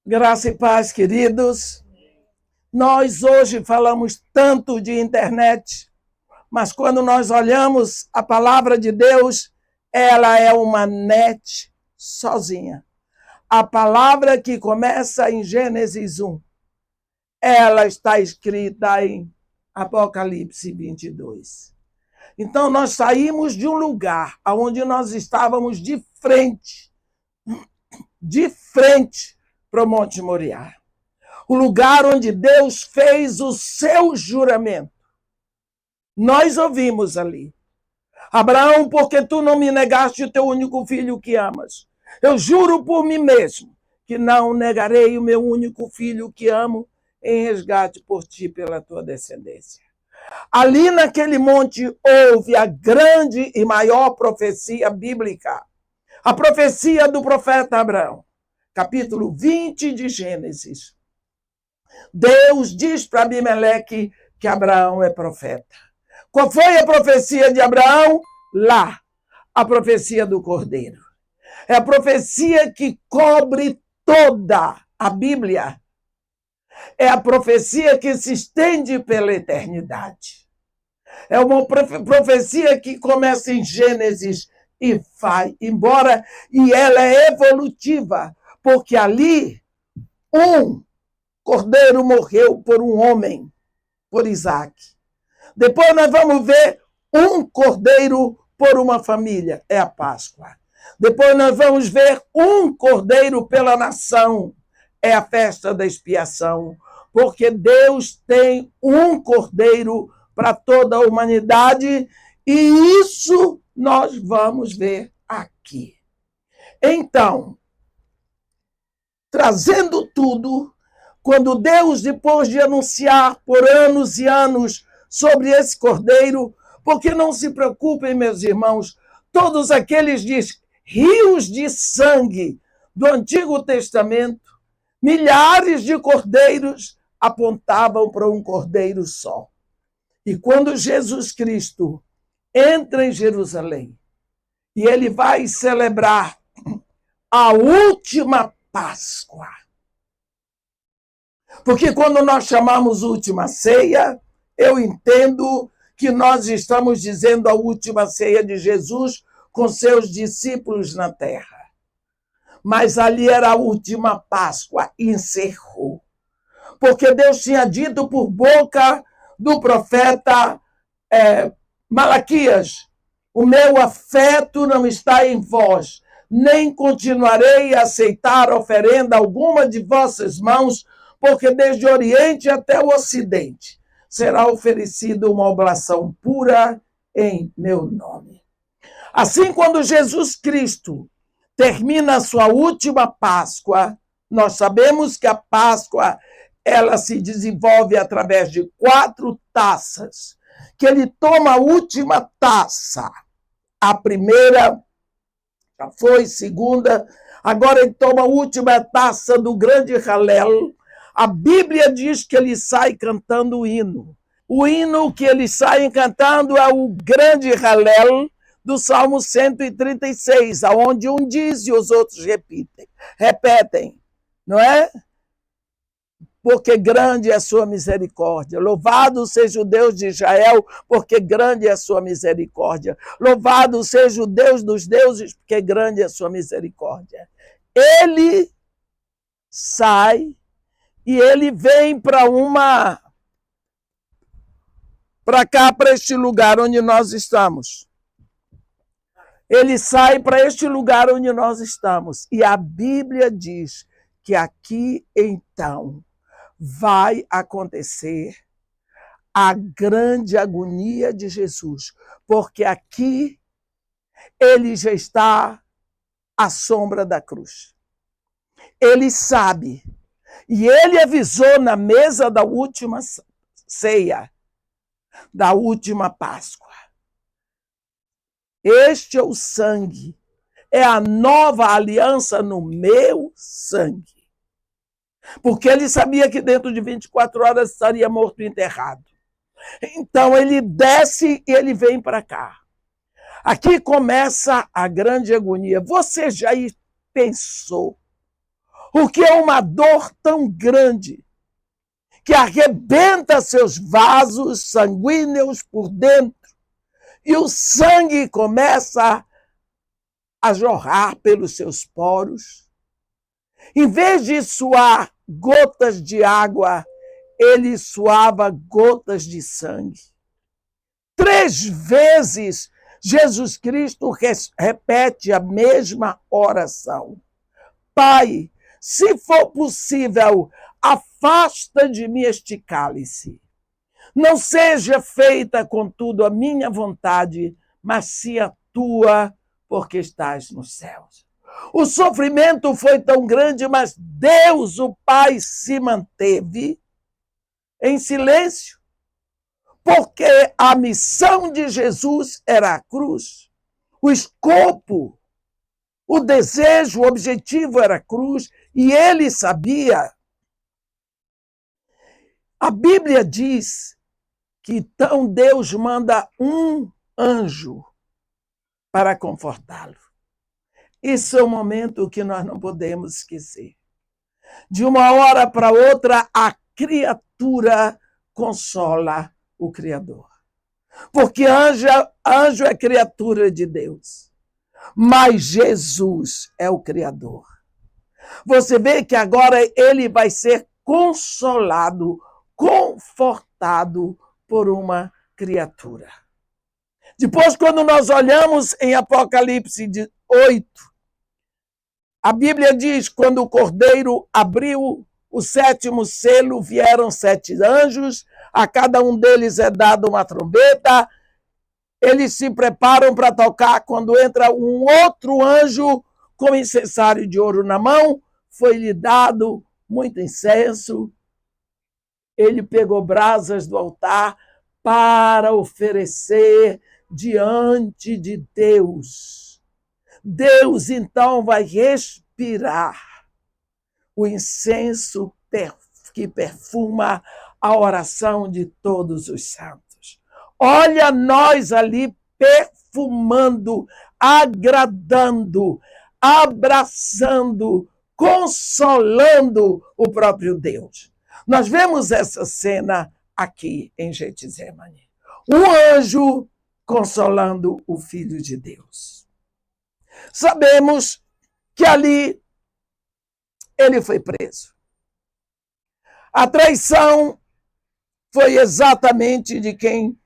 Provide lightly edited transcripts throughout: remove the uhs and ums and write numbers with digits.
Graça e paz, queridos. Nós hoje falamos tanto de internet, mas quando nós olhamos a palavra de Deus, ela é uma net sozinha. A palavra que começa em Gênesis 1, ela está escrita em Apocalipse 22. Então nós saímos de um lugar onde nós estávamos de frente para o Monte Moriá. O lugar onde Deus fez o seu juramento. Nós ouvimos ali. Abraão, porque tu não me negaste o teu único filho que amas. Eu juro por mim mesmo que não negarei o meu único filho que amo em resgate por ti, pela tua descendência. Ali naquele monte houve a grande e maior profecia bíblica. A profecia do profeta Abraão. Capítulo 20 de Gênesis. Deus diz para Abimeleque que Abraão é profeta. Qual foi a profecia de Abraão? Lá, a profecia do Cordeiro. É a profecia que cobre toda a Bíblia. É a profecia que se estende pela eternidade. É uma profecia que começa em Gênesis e vai embora, e ela é evolutiva, porque ali um cordeiro morreu por um homem, por Isaac. Depois nós vamos ver um cordeiro por uma família, é a Páscoa. Depois nós vamos ver um cordeiro pela nação, é a festa da expiação. Porque Deus tem um cordeiro para toda a humanidade, e isso nós vamos ver aqui. Então, trazendo tudo, quando Deus, depois de anunciar por anos e anos sobre esse cordeiro, porque não se preocupem, meus irmãos, todos aqueles rios de sangue do Antigo Testamento, milhares de cordeiros apontavam para um cordeiro só. E quando Jesus Cristo entra em Jerusalém e ele vai celebrar a última Páscoa, porque quando nós chamamos última ceia, eu entendo que nós estamos dizendo a última ceia de Jesus com seus discípulos na terra. Mas ali era a última Páscoa, encerrou. Porque Deus tinha dito por boca do profeta Malaquias: o meu afeto não está em vós, nem continuarei a aceitar oferenda alguma de vossas mãos, porque desde o Oriente até o Ocidente será oferecida uma oblação pura em meu nome. Assim, quando Jesus Cristo termina a sua última Páscoa, nós sabemos que a Páscoa ela se desenvolve através de 4 taças, que ele toma a última taça. A primeira já foi, segunda, agora ele toma a última taça do grande Halel. A Bíblia diz que ele sai cantando o hino. O hino que eles saem cantando é o grande Halel do Salmo 136, onde um diz e os outros repetem, não é? Porque grande é a sua misericórdia. Louvado seja o Deus de Israel, porque grande é a sua misericórdia. Louvado seja o Deus dos deuses, porque grande é a sua misericórdia. Ele sai e ele vem para cá, para este lugar onde nós estamos. Ele sai para este lugar onde nós estamos. E a Bíblia diz que aqui, então, vai acontecer a grande agonia de Jesus. Porque aqui ele já está à sombra da cruz. Ele sabe. E ele avisou na mesa da última ceia, da última Páscoa. Este é o sangue, é a nova aliança no meu sangue. Porque ele sabia que dentro de 24 horas estaria morto e enterrado. Então ele desce e ele vem para cá. Aqui começa a grande agonia. Você já pensou O que é uma dor tão grande que arrebenta seus vasos sanguíneos por dentro e o sangue começa a jorrar pelos seus poros. Em vez de suar gotas de água, ele suava gotas de sangue. 3 vezes Jesus Cristo repete a mesma oração. Pai, se for possível, afasta de mim este cálice. Não seja feita, contudo, a minha vontade, mas sim a tua, porque estás nos céus. O sofrimento foi tão grande, mas Deus, o Pai, se manteve em silêncio, porque a missão de Jesus era a cruz. O escopo, o desejo, o objetivo era a cruz, e ele sabia. A Bíblia diz que então Deus manda um anjo para confortá-lo. Esse é um momento que nós não podemos esquecer. De uma hora para outra, a criatura consola o Criador. Porque anjo é criatura de Deus. Mas Jesus é o Criador. Você vê que agora ele vai ser consolado, confortado por uma criatura. Depois, quando nós olhamos em Apocalipse 8, a Bíblia diz, quando o Cordeiro abriu o 7º selo, vieram 7 anjos, a cada um deles é dada uma trombeta, eles se preparam para tocar, quando entra um outro anjo com incensário de ouro na mão, foi-lhe dado muito incenso, ele pegou brasas do altar para oferecer diante de Deus. Deus, então, vai respirar o incenso que perfuma a oração de todos os santos. Olha nós ali perfumando, agradando, abraçando, consolando o próprio Deus. Nós vemos essa cena aqui em Getsemane. Um anjo consolando o Filho de Deus. Sabemos que ali ele foi preso. A traição foi exatamente de quem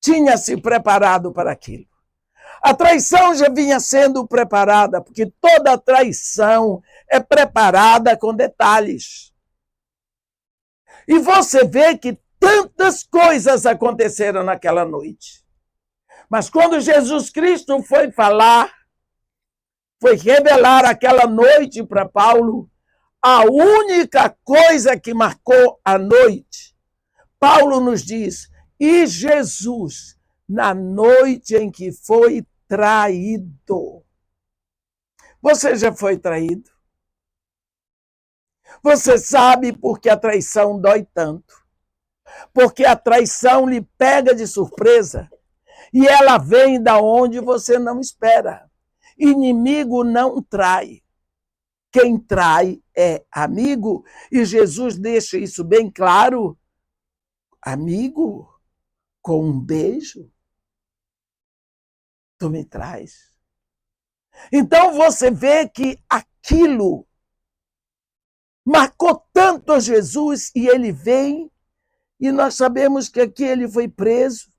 tinha se preparado para aquilo. A traição já vinha sendo preparada, porque toda traição é preparada com detalhes. E você vê que tantas coisas aconteceram naquela noite. Mas quando Jesus Cristo foi falar, foi revelar aquela noite para Paulo, a única coisa que marcou a noite, Paulo nos diz, e Jesus, na noite em que foi traído. Você já foi traído? Você sabe por que a traição dói tanto? Porque a traição lhe pega de surpresa e ela vem da onde você não espera. Inimigo não trai. Quem trai é amigo. E Jesus deixa isso bem claro. Amigo, com um beijo, tu me traz. Então você vê que aquilo marcou tanto a Jesus e ele vem, e nós sabemos que aqui ele foi preso,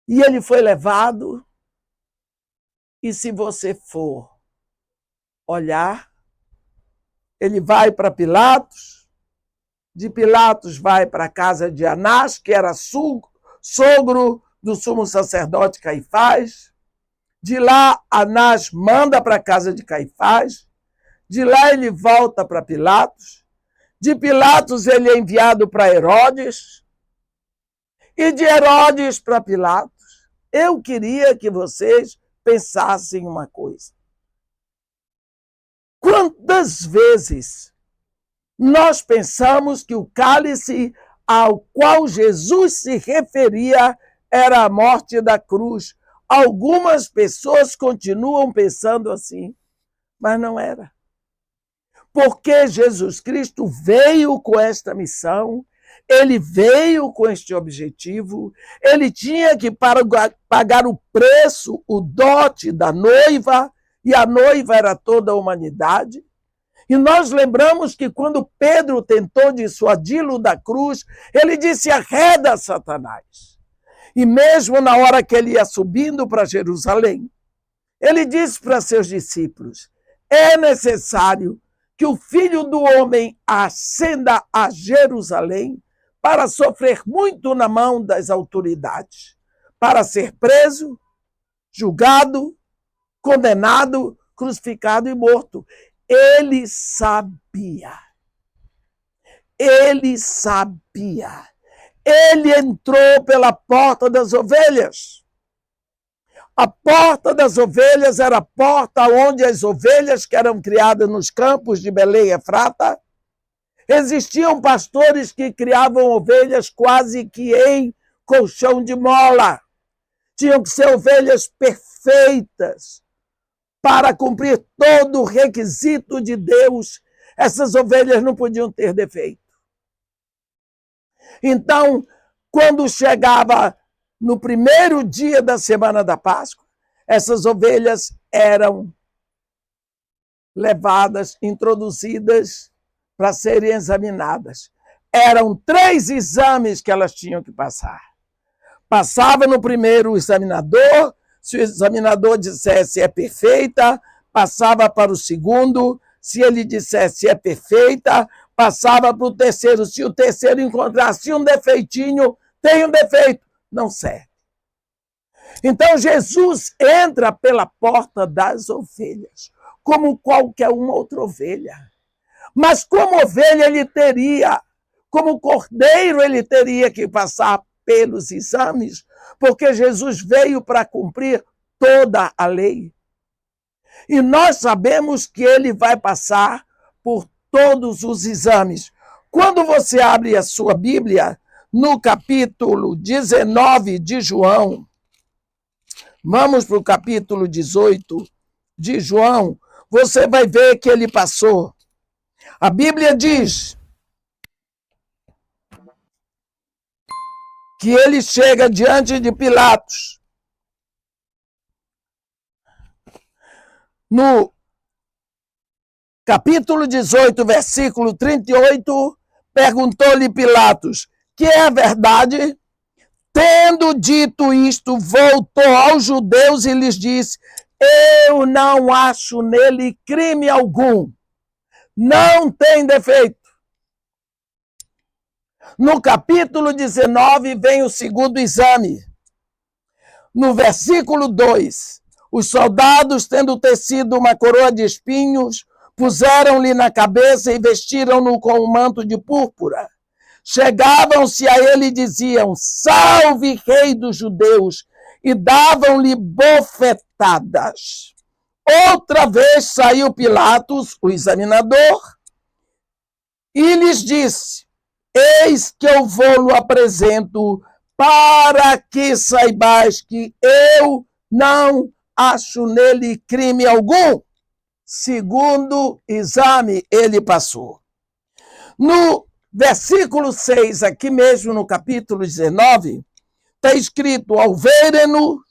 e ele foi levado, e se você for olhar, ele vai para Pilatos, de Pilatos vai para a casa de Anás, que era sogro do sumo sacerdote Caifás, de lá Anás manda para a casa de Caifás, de lá ele volta para Pilatos, de Pilatos ele é enviado para Herodes, e de Herodes para Pilatos. Eu queria que vocês pensassem uma coisa. Quantas vezes nós pensamos que o cálice ao qual Jesus se referia era a morte da cruz? Algumas pessoas continuam pensando assim, mas não era. Porque Jesus Cristo veio com esta missão, ele veio com este objetivo, ele tinha que pagar o preço, o dote da noiva, e a noiva era toda a humanidade. E nós lembramos que quando Pedro tentou dissuadi-lo da cruz, ele disse: arreda, Satanás. E mesmo na hora que ele ia subindo para Jerusalém, ele disse para seus discípulos: é necessário que o Filho do Homem ascenda a Jerusalém para sofrer muito na mão das autoridades, para ser preso, julgado, condenado, crucificado e morto. Ele sabia. Ele sabia. Ele entrou pela porta das ovelhas. A porta das ovelhas era a porta onde as ovelhas que eram criadas nos campos de Belém e Efrata, existiam pastores que criavam ovelhas quase que em colchão de mola. Tinham que ser ovelhas perfeitas para cumprir todo o requisito de Deus. Essas ovelhas não podiam ter defeito. Então, quando chegava no primeiro dia da semana da Páscoa, essas ovelhas eram levadas, introduzidas para serem examinadas. Eram 3 exames que elas tinham que passar. Passava no primeiro o examinador, se o examinador dissesse é perfeita, passava para o segundo, se ele dissesse é perfeita, passava para o terceiro. Se o terceiro encontrasse um defeitinho, tem um defeito, não serve. Então Jesus entra pela porta das ovelhas, como qualquer uma outra ovelha. Mas como ovelha ele teria, como cordeiro ele teria que passar pelos exames, porque Jesus veio para cumprir toda a lei. E nós sabemos que ele vai passar por todos os exames. Quando você abre a sua Bíblia, no capítulo 19 de João, vamos para o capítulo 18 de João, você vai ver que ele passou. A Bíblia diz que ele chega diante de Pilatos. No capítulo 18, versículo 38, perguntou-lhe Pilatos: que é a verdade? Tendo dito isto, voltou aos judeus e lhes disse: eu não acho nele crime algum. Não tem defeito. No capítulo 19 vem o segundo exame. No versículo 2, os soldados, tendo tecido uma coroa de espinhos, puseram-lhe na cabeça e vestiram-no com um manto de púrpura. Chegavam-se a ele e diziam: salve, rei dos judeus, e davam-lhe bofetadas. Outra vez saiu Pilatos, o examinador, e lhes disse: eis que eu vou-lo apresento, para que saibais que eu não acho nele crime algum. Segundo exame, ele passou. No versículo 6, aqui mesmo no capítulo 19, está escrito: ao verem-no,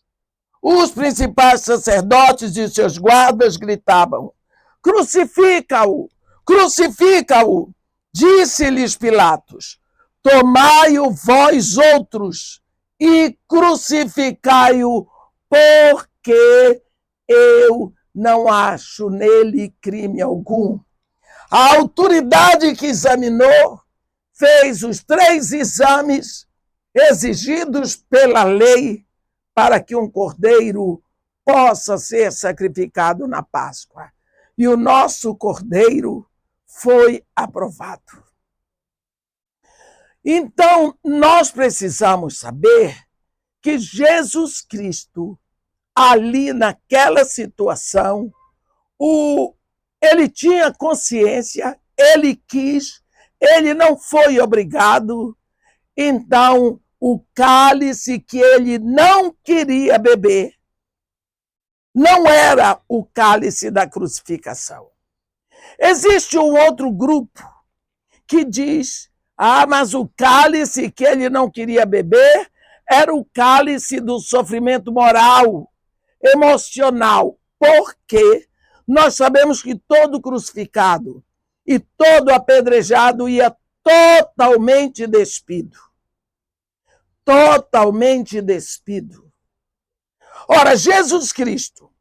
os principais sacerdotes e seus guardas gritavam: crucifica-o, crucifica-o. Disse-lhes Pilatos: tomai-o vós outros e crucificai-o, porque eu não acho nele crime algum. A autoridade que examinou fez os 3 exames exigidos pela lei para que um cordeiro possa ser sacrificado na Páscoa. E o nosso cordeiro foi aprovado. Então, nós precisamos saber que Jesus Cristo, ali naquela situação, ele tinha consciência, ele quis, ele não foi obrigado. Então, o cálice que ele não queria beber não era o cálice da crucificação. Existe um outro grupo que diz: ah, mas o cálice que ele não queria beber era o cálice do sofrimento moral, emocional. Porque nós sabemos que todo crucificado e todo apedrejado ia totalmente despido. Totalmente despido. Ora, Jesus Cristo,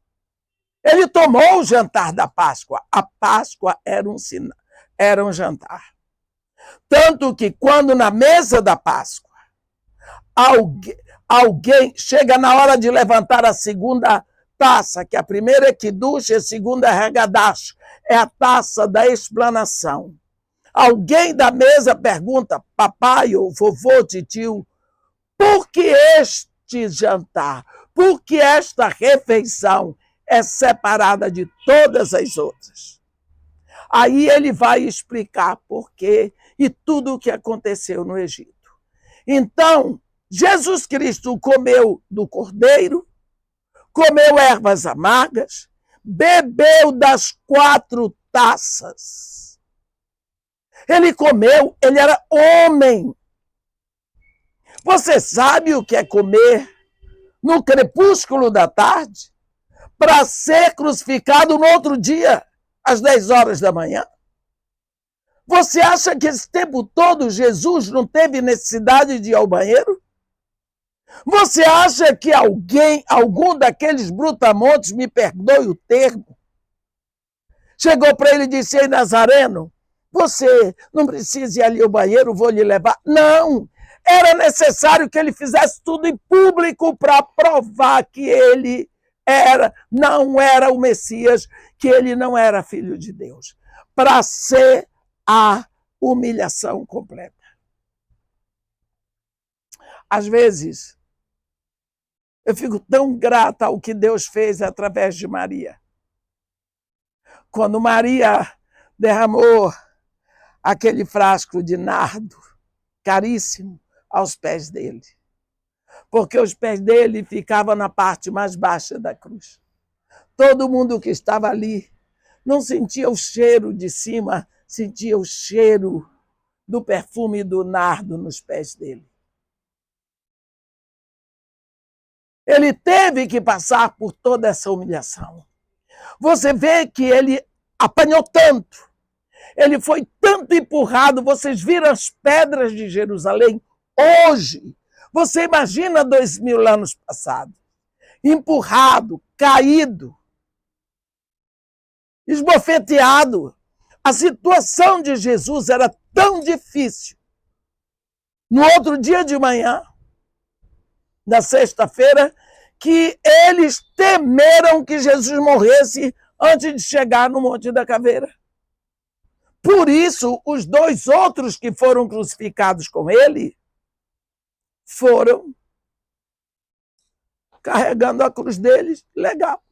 ele tomou o jantar da Páscoa. A Páscoa era um jantar. Tanto que quando na mesa da Páscoa alguém chega na hora de levantar a segunda taça, que a primeira é Kiddush e a segunda é Haggadah, é a taça da explanação. Alguém da mesa pergunta: papai ou vovô, titio, por que este jantar, por que esta refeição é separada de todas as outras? Aí ele vai explicar por quê e tudo o que aconteceu no Egito. Então, Jesus Cristo comeu do cordeiro, comeu ervas amargas, bebeu das 4 taças. Ele comeu, ele era homem. Você sabe o que é comer no crepúsculo da tarde para ser crucificado no outro dia, às 10 horas da manhã? Você acha que esse tempo todo Jesus não teve necessidade de ir ao banheiro? Você acha que algum daqueles brutamontes, me perdoe o termo, chegou para ele e disse: ei, Nazareno, você não precisa ir ali ao banheiro, vou lhe levar? Não! Era necessário que ele fizesse tudo em público para provar que ele não era o Messias, que ele não era filho de Deus, para ser a humilhação completa. Às vezes, eu fico tão grata ao que Deus fez através de Maria. Quando Maria derramou aquele frasco de nardo caríssimo aos pés dele, porque os pés dele ficavam na parte mais baixa da cruz. Todo mundo que estava ali não sentia o cheiro de cima, sentia o cheiro do perfume do nardo nos pés dele. Ele teve que passar por toda essa humilhação. Você vê que ele apanhou tanto, ele foi tanto empurrado. Vocês viram as pedras de Jerusalém hoje? Você imagina 2000 anos passados, empurrado, caído, esbofeteado. A situação de Jesus era tão difícil. No outro dia de manhã, na sexta-feira, que eles temeram que Jesus morresse antes de chegar no Monte da Caveira. Por isso, os 2 outros que foram crucificados com ele foram carregando a cruz deles, legal.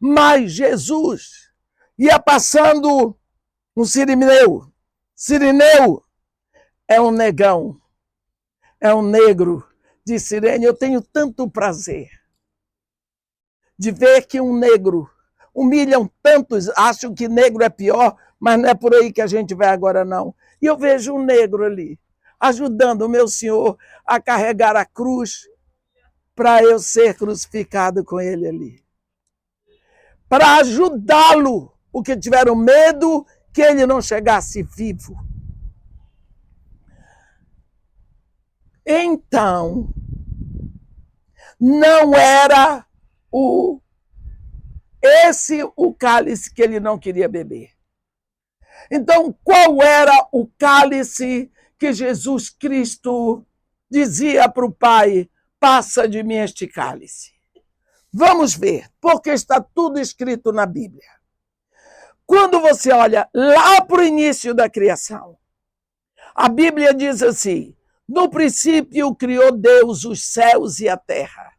Mas Jesus ia passando um sirineu. Sirineu é um negão, é um negro de Cirene. Eu tenho tanto prazer de ver que um negro, humilham tantos, acham que negro é pior, mas não é por aí que a gente vai agora, não. E eu vejo um negro ali, ajudando o meu Senhor a carregar a cruz para eu ser crucificado com ele ali. Para ajudá-lo, porque tiveram medo que ele não chegasse vivo. Então, não era esse o cálice que ele não queria beber. Então, qual era o cálice que Jesus Cristo dizia para o Pai: passa de mim este cálice? Vamos ver, porque está tudo escrito na Bíblia. Quando você olha lá para o início da criação, a Bíblia diz assim: no princípio criou Deus os céus e a terra.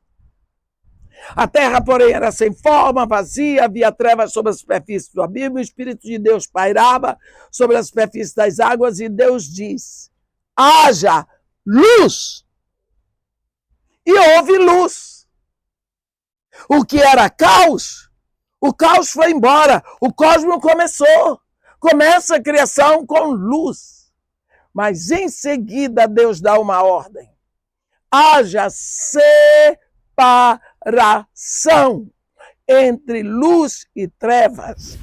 A terra, porém, era sem forma, vazia, havia trevas sobre a superfície do abismo, o Espírito de Deus pairava sobre a superfície das águas, e Deus diz: haja luz. E houve luz. O que era caos, O caos foi embora, o cosmos começou. Começa a criação com luz. Mas em seguida Deus dá uma ordem. Haja separação entre luz e trevas.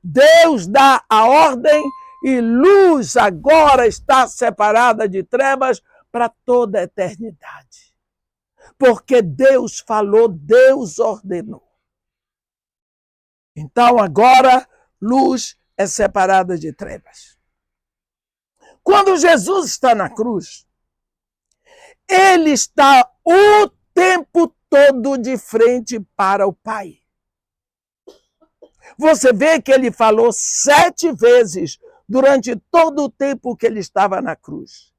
Deus dá a ordem e luz agora está separada de trevas para toda a eternidade. Porque Deus falou, Deus ordenou. Então agora luz é separada de trevas. Quando Jesus está na cruz, ele está o tempo todo de frente para o Pai. Você vê que ele falou 7 vezes durante todo o tempo que ele estava na cruz.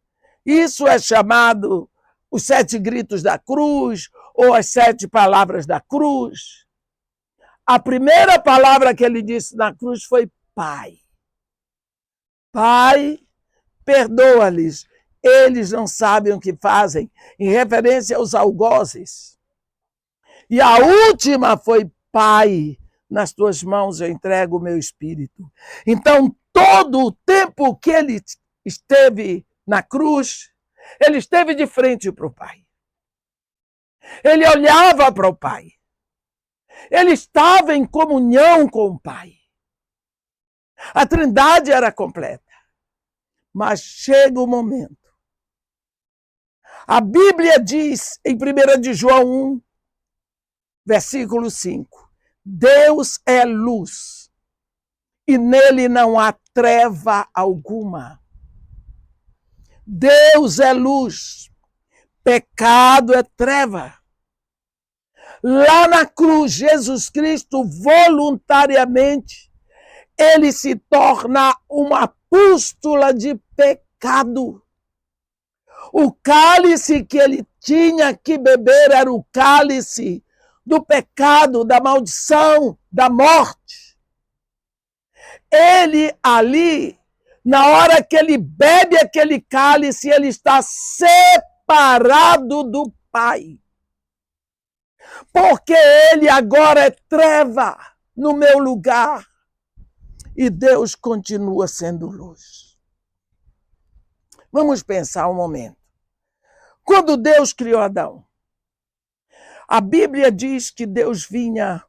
Isso é chamado os 7 gritos da cruz ou as 7 palavras da cruz. A primeira palavra que ele disse na cruz foi Pai. Pai, perdoa-lhes, eles não sabem o que fazem, em referência aos algozes. E a última foi Pai, nas tuas mãos eu entrego o meu espírito. Então, todo o tempo que ele esteve na cruz, ele esteve de frente para o Pai. Ele olhava para o Pai. Ele estava em comunhão com o Pai. A Trindade era completa. Mas chega o momento. A Bíblia diz em 1 de João 1, versículo 5, Deus é luz e nele não há treva alguma. Deus é luz, pecado é treva. Lá na cruz, Jesus Cristo voluntariamente, ele se torna uma pústula de pecado. O cálice que ele tinha que beber era o cálice do pecado, da maldição, da morte. Ele ali, na hora que ele bebe aquele cálice, ele está separado do Pai. Porque ele agora é treva no meu lugar. E Deus continua sendo luz. Vamos pensar um momento. Quando Deus criou Adão, a Bíblia diz que Deus vinha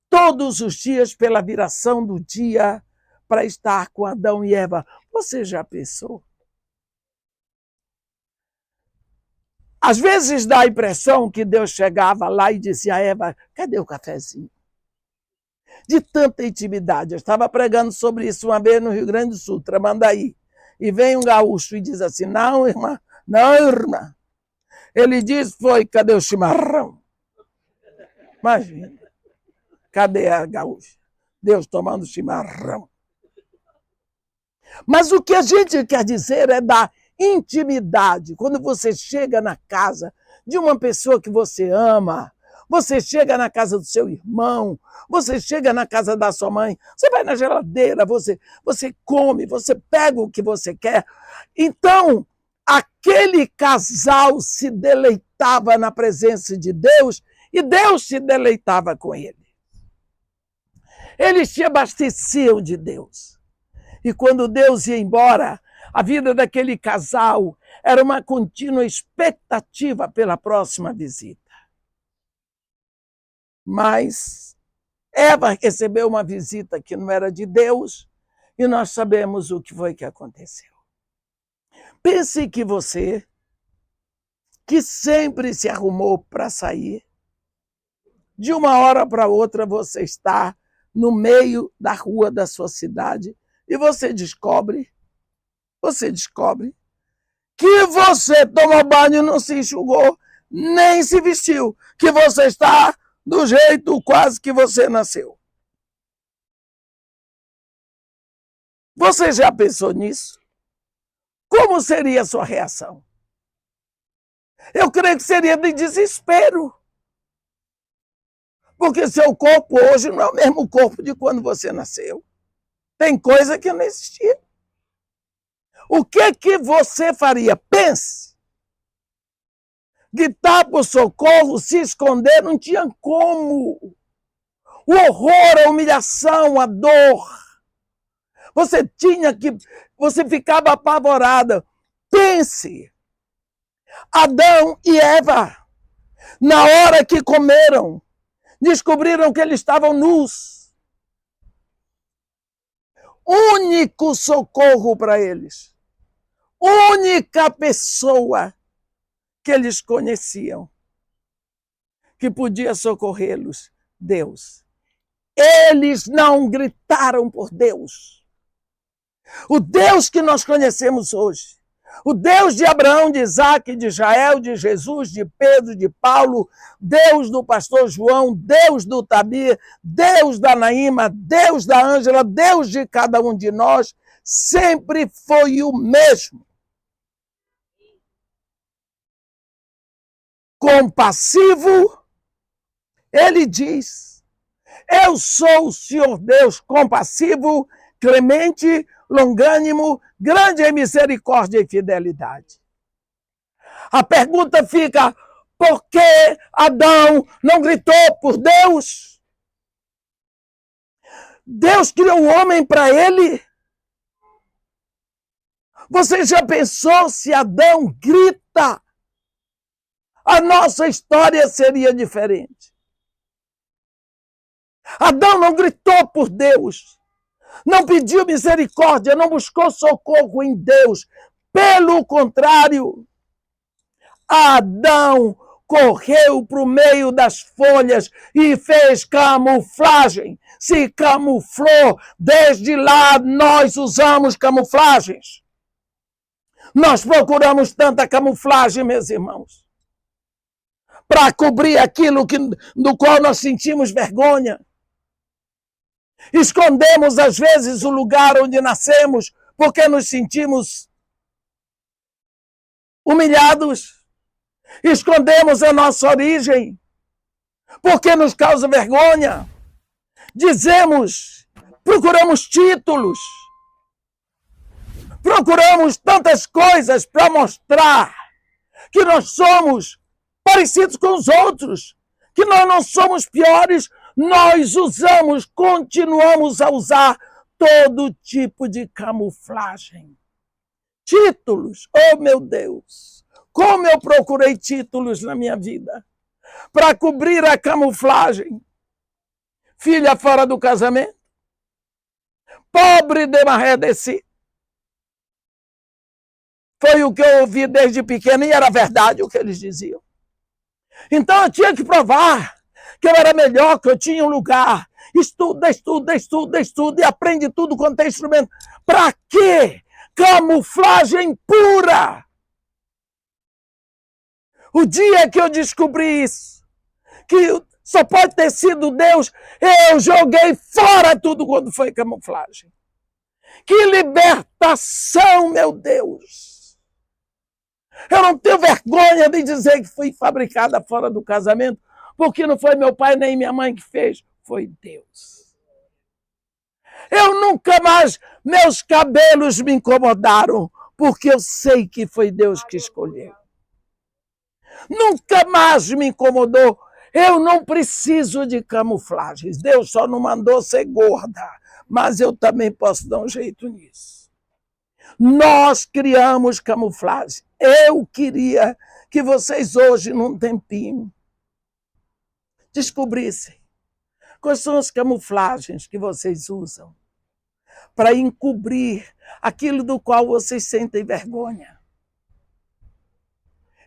todos os dias pela viração do dia para estar com Adão e Eva. Você já pensou? Às vezes dá a impressão que Deus chegava lá e dizia a Eva, cadê o cafezinho? De tanta intimidade. Eu estava pregando sobre isso uma vez no Rio Grande do Sul, Tramandaí. E vem um gaúcho e diz assim, não, irmã, não, irmã. Ele diz, cadê o chimarrão? Imagina. Cadê a gaúcha? Deus tomando chimarrão. Mas o que a gente quer dizer é da intimidade. Quando você chega na casa de uma pessoa que você ama, você chega na casa do seu irmão, você chega na casa da sua mãe, você vai na geladeira, você come, você pega o que você quer. Então, aquele casal se deleitava na presença de Deus e Deus se deleitava com ele. Eles se abasteciam de Deus. E quando Deus ia embora, a vida daquele casal era uma contínua expectativa pela próxima visita. Mas Eva recebeu uma visita que não era de Deus e nós sabemos o que foi que aconteceu. Pense que você, que sempre se arrumou para sair, de uma hora para outra você está no meio da rua da sua cidade e você descobre que você tomou banho, não se enxugou, nem se vestiu, que você está do jeito quase que você nasceu. Você já pensou nisso? Como seria a sua reação? Eu creio que seria de desespero. Porque seu corpo hoje não é o mesmo corpo de quando você nasceu. Tem coisa que não existia. O que você faria? Pense. Gritar por socorro, se esconder, não tinha como. o horror, a humilhação, a dor. Você ficava apavorada. Pense, Adão e Eva, na hora que comeram, descobriram que eles estavam nus. Único socorro para eles. Única pessoa que eles conheciam que podia socorrê-los, Deus. Eles não gritaram por Deus. O Deus que nós conhecemos hoje, o Deus de Abraão, de Isaac, de Israel, de Jesus, de Pedro, de Paulo, Deus do pastor João, Deus do Tabir, Deus da Naíma, Deus da Ângela, Deus de cada um de nós, sempre foi o mesmo. Compassivo, ele diz: eu sou o Senhor Deus compassivo, clemente, longânimo, grande em misericórdia e fidelidade. A pergunta fica: por que Adão não gritou por Deus? Deus criou o homem para ele. Você já pensou se Adão grita? A nossa história seria diferente. Adão não gritou por Deus, não pediu misericórdia, não buscou socorro em Deus. Pelo contrário, Adão correu para o meio das folhas e fez camuflagem. Se camuflou. Desde lá nós usamos camuflagens. Nós procuramos tanta camuflagem, meus irmãos, para cobrir aquilo do qual nós sentimos vergonha. Escondemos, às vezes, o lugar onde nascemos porque nos sentimos humilhados. Escondemos a nossa origem porque nos causa vergonha. Procuramos títulos, procuramos tantas coisas para mostrar que nós somos parecidos com os outros, que nós não somos piores. Nós continuamos a usar todo tipo de camuflagem. Títulos, oh meu Deus, como eu procurei títulos na minha vida para cobrir a camuflagem. Filha fora do casamento, pobre de maré de si. Foi o que eu ouvi desde pequeno e era verdade o que eles diziam. Então eu tinha que provar que eu era melhor, que eu tinha um lugar. Estuda e aprende tudo quanto é instrumento. Para quê? Camuflagem pura. O dia que eu descobri isso, que só pode ter sido Deus, eu joguei fora tudo quando foi camuflagem. Que libertação, meu Deus! Eu não tenho vergonha de dizer que fui fabricada fora do casamento, porque não foi meu pai nem minha mãe que fez, foi Deus. Eu nunca mais, meus cabelos me incomodaram, porque eu sei que foi Deus que escolheu. Nunca mais me incomodou. Eu não preciso de camuflagens. Deus só não mandou ser gorda, mas eu também posso dar um jeito nisso. Nós criamos camuflagem. Eu queria que vocês hoje, num tempinho, descobrissem quais são as camuflagens que vocês usam para encobrir aquilo do qual vocês sentem vergonha.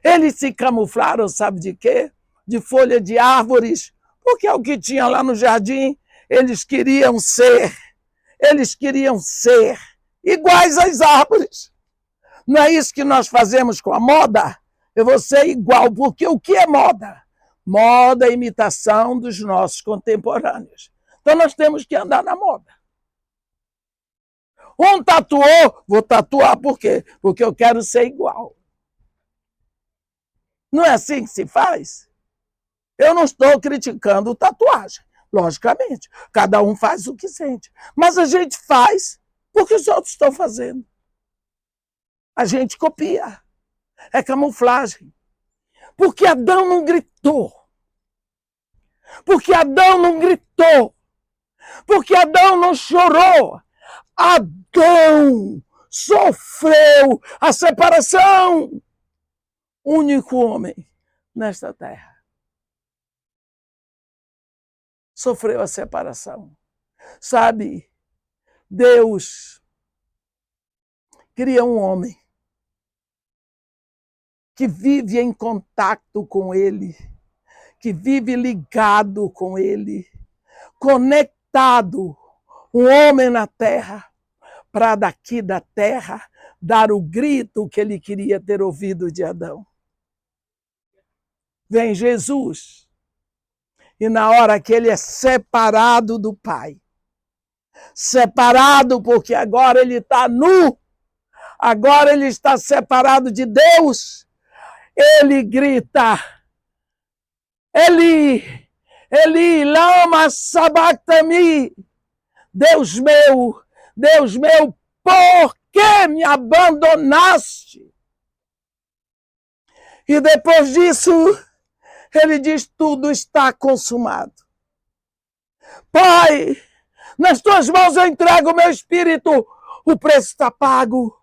Eles se camuflaram, sabe de quê? De folha de árvores, porque é o que tinha lá no jardim. Eles queriam ser iguais às árvores. Não é isso que nós fazemos com a moda? Eu vou ser igual, porque o que é moda? Moda é imitação dos nossos contemporâneos. Então nós temos que andar na moda. Um tatuou, vou tatuar por quê? Porque eu quero ser igual. Não é assim que se faz? Eu não estou criticando tatuagem, logicamente. Cada um faz o que sente. Mas a gente faz porque os outros estão fazendo. A gente copia. É camuflagem. Porque Adão não gritou. Porque Adão não gritou. Porque Adão não chorou. Adão sofreu a separação. Único homem nesta terra. Sofreu a separação. Sabe, Deus cria um homem que vive em contato com Ele, que vive ligado com Ele, conectado, um homem na terra, para daqui da terra dar o grito que ele queria ter ouvido de Adão. Vem Jesus, e na hora que ele é separado do Pai, separado porque agora ele está nu, agora ele está separado de Deus, ele grita, Eli, Eli, lama sabachthani, Deus meu, por que me abandonaste? E depois disso, ele diz, tudo está consumado. Pai, nas tuas mãos eu entrego o meu espírito, o preço está pago,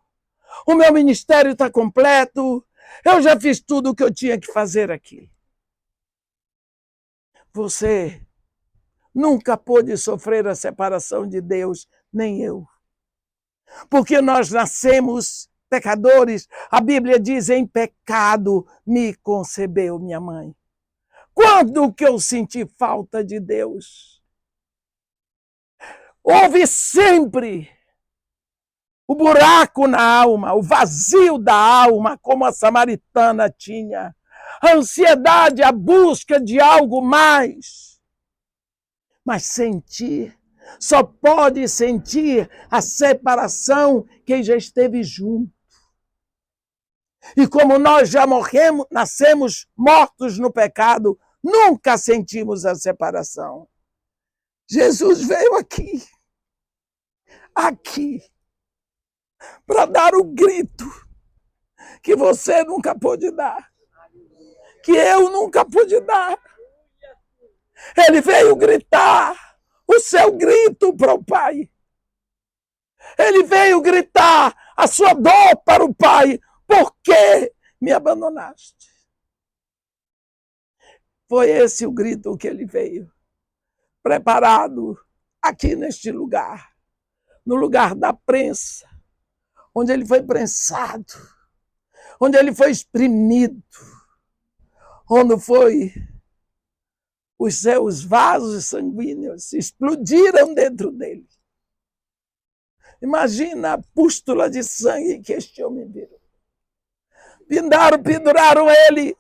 o meu ministério está completo, eu já fiz tudo o que eu tinha que fazer aqui. Você nunca pôde sofrer a separação de Deus, nem eu. Porque nós nascemos pecadores. A Bíblia diz, em pecado me concebeu minha mãe. Quando que eu senti falta de Deus? Houve sempre o buraco na alma, o vazio da alma, como a samaritana tinha. A ansiedade, a busca de algo mais. Mas sentir, só pode sentir a separação quem já esteve junto. E como nós já morremos, nascemos mortos no pecado, nunca sentimos a separação. Jesus veio aqui, para dar o grito que você nunca pôde dar, que eu nunca pude dar. Ele veio gritar o seu grito para o Pai. Ele veio gritar a sua dor para o Pai. Por que me abandonaste? Foi esse o grito que ele veio, preparado aqui neste lugar, no lugar da prensa, onde ele foi prensado, onde ele foi exprimido, onde foi os seus vasos sanguíneos explodiram dentro dele. Imagina a pústula de sangue que este homem virou. Penduraram ele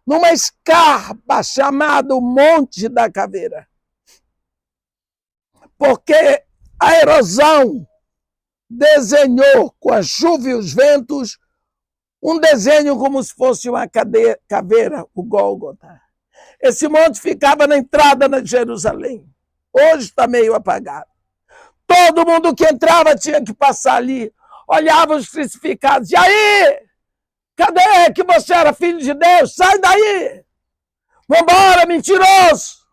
numa escarpa chamada Monte da Caveira. Porque a erosão desenhou com a chuva e os ventos um desenho como se fosse uma caveira, o Gólgota. Esse monte ficava na entrada de Jerusalém. Hoje está meio apagado. Todo mundo que entrava tinha que passar ali. Olhava os crucificados. E aí? Cadê que você era filho de Deus? Sai daí! Vambora, mentiroso!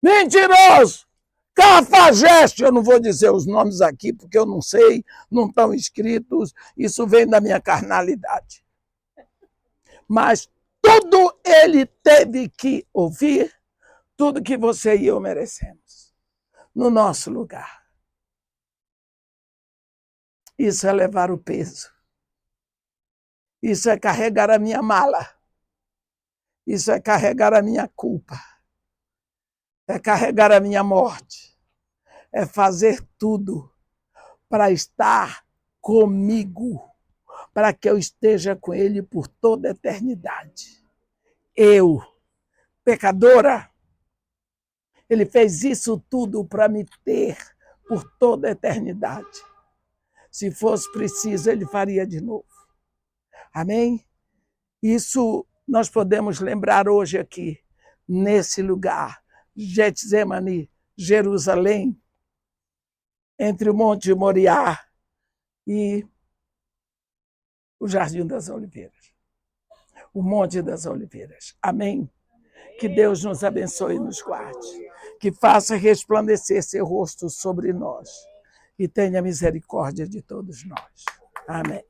Mentiroso! Cafajeste! Eu não vou dizer os nomes aqui porque eu não sei, não estão escritos. Isso vem da minha carnalidade. Mas tudo ele teve que ouvir, tudo que você e eu merecemos, no nosso lugar. Isso é levar o peso. Isso é carregar a minha mala. Isso é carregar a minha culpa. É carregar a minha morte. É fazer tudo para estar comigo, para que eu esteja com ele por toda a eternidade. Eu, pecadora, ele fez isso tudo para me ter por toda a eternidade. Se fosse preciso, ele faria de novo. Amém? Isso nós podemos lembrar hoje aqui, nesse lugar, Getsemane, Jerusalém, entre o Monte Moriá e o Jardim das Oliveiras. O Monte das Oliveiras. Amém? Que Deus nos abençoe e nos guarde. Que faça resplandecer seu rosto sobre nós. E tenha misericórdia de todos nós. Amém.